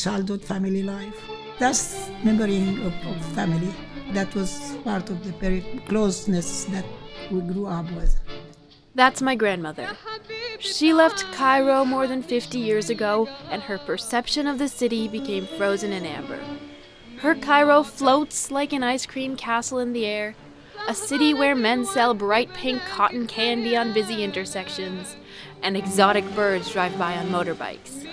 childhood family life. That's memory of family. That was part of the very closeness that we grew up with. That's my grandmother. She left Cairo more than 50 years ago, and her perception of the city became frozen in amber. Her Cairo floats like an ice cream castle in the air, a city where men sell bright pink cotton candy on busy intersections, and exotic birds drive by on motorbikes,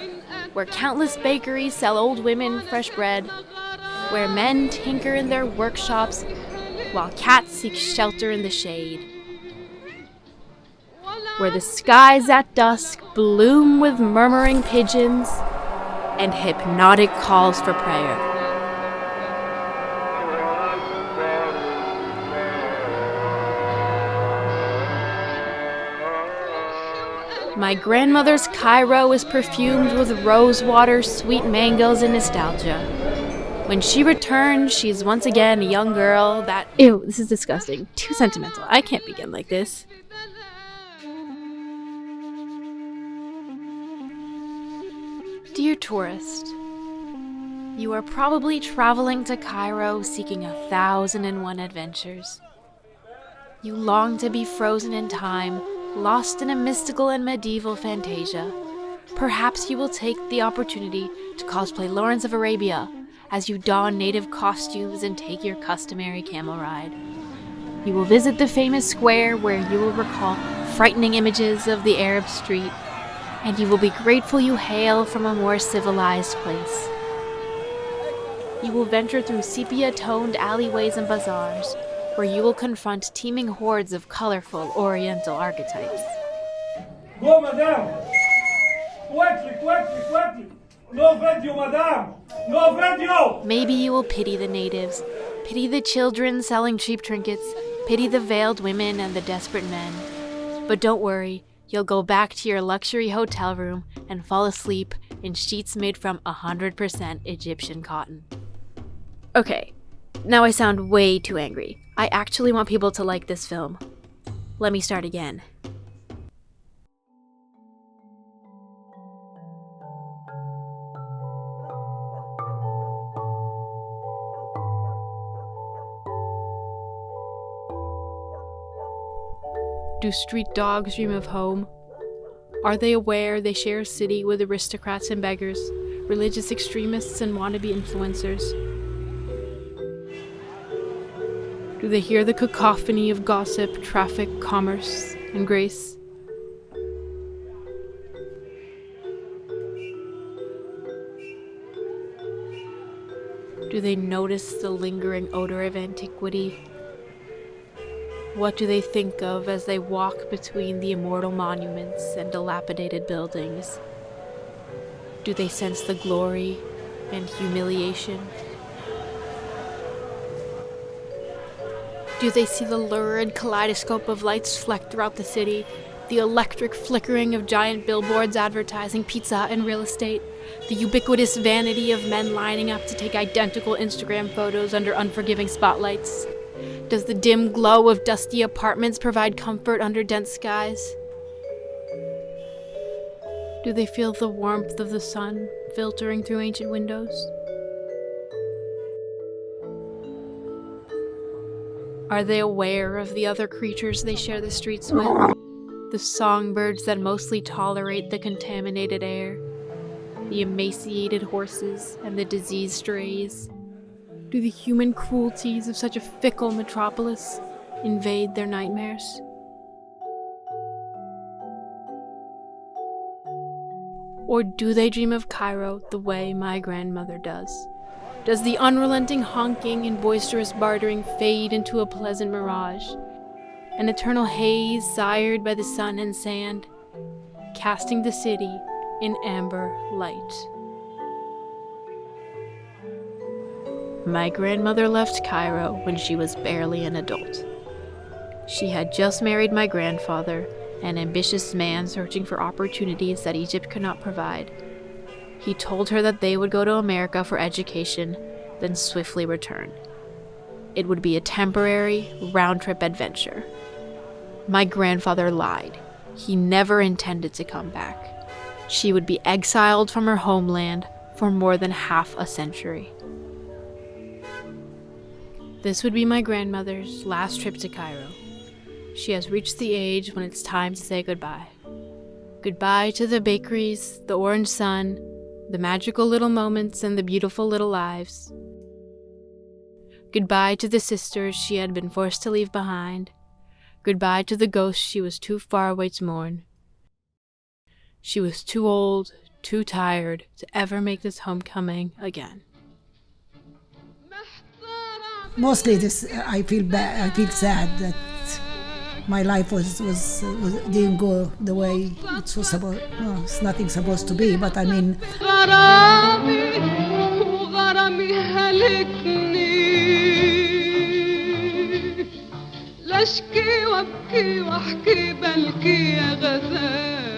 where countless bakeries sell old women fresh bread, where men tinker in their workshops while cats seek shelter in the shade, where the skies at dusk bloom with murmuring pigeons and hypnotic calls for prayer. My grandmother's Cairo is perfumed with rose water, sweet mangoes, and nostalgia. When she returns, she's once again a young girl that... Ew, this is disgusting. Too sentimental. I can't begin like this. Dear tourist, you are probably traveling to Cairo seeking 1,001 adventures. You long to be frozen in time, lost in a mystical and medieval fantasia. Perhaps you will take the opportunity to cosplay Lawrence of Arabia as you don native costumes and take your customary camel ride. You will visit the famous square where you will recall frightening images of the Arab street, and you will be grateful you hail from a more civilized place. You will venture through sepia-toned alleyways and bazaars, where you will confront teeming hordes of colorful Oriental archetypes. Go, madame! Quickly! No video, madame! No video! Maybe you will pity the natives, pity the children selling cheap trinkets, pity the veiled women and the desperate men. But don't worry, you'll go back to your luxury hotel room and fall asleep in sheets made from 100% Egyptian cotton. Okay, now I sound way too angry. I actually want people to like this film. Let me start again. Do street dogs dream of home? Are they aware they share a city with aristocrats and beggars, religious extremists and wannabe influencers? Do they hear the cacophony of gossip, traffic, commerce, and grace? Do they notice the lingering odor of antiquity? What do they think of as they walk between the immortal monuments and dilapidated buildings? Do they sense the glory and humiliation? Do they see the lurid kaleidoscope of lights flecked throughout the city, the electric flickering of giant billboards advertising pizza and real estate, the ubiquitous vanity of men lining up to take identical Instagram photos under unforgiving spotlights? Does the dim glow of dusty apartments provide comfort under dense skies? Do they feel the warmth of the sun filtering through ancient windows? Are they aware of the other creatures they share the streets with? The songbirds that mostly tolerate the contaminated air? The emaciated horses and the diseased strays? Do the human cruelties of such a fickle metropolis invade their nightmares? Or do they dream of Cairo the way my grandmother does? Does the unrelenting honking and boisterous bartering fade into a pleasant mirage? An eternal haze sired by the sun and sand, casting the city in amber light. My grandmother left Cairo when she was barely an adult. She had just married my grandfather, an ambitious man searching for opportunities that Egypt could not provide. He told her that they would go to America for education, then swiftly return. It would be a temporary, round-trip adventure. My grandfather lied. He never intended to come back. She would be exiled from her homeland, for more than half a century. This would be my grandmother's last trip to Cairo. She has reached the age when it's time to say goodbye. Goodbye to the bakeries, the orange sun, the magical little moments, and the beautiful little lives. Goodbye to the sisters she had been forced to leave behind. Goodbye to the ghosts she was too far away to mourn. She was too old, too tired to ever make this homecoming again. Mostly this, I feel bad. I feel sad that my life didn't go the way it was supposed. No, it's nothing supposed to be. But I mean, لاشكي وابكي واحكي بلكي يا غزال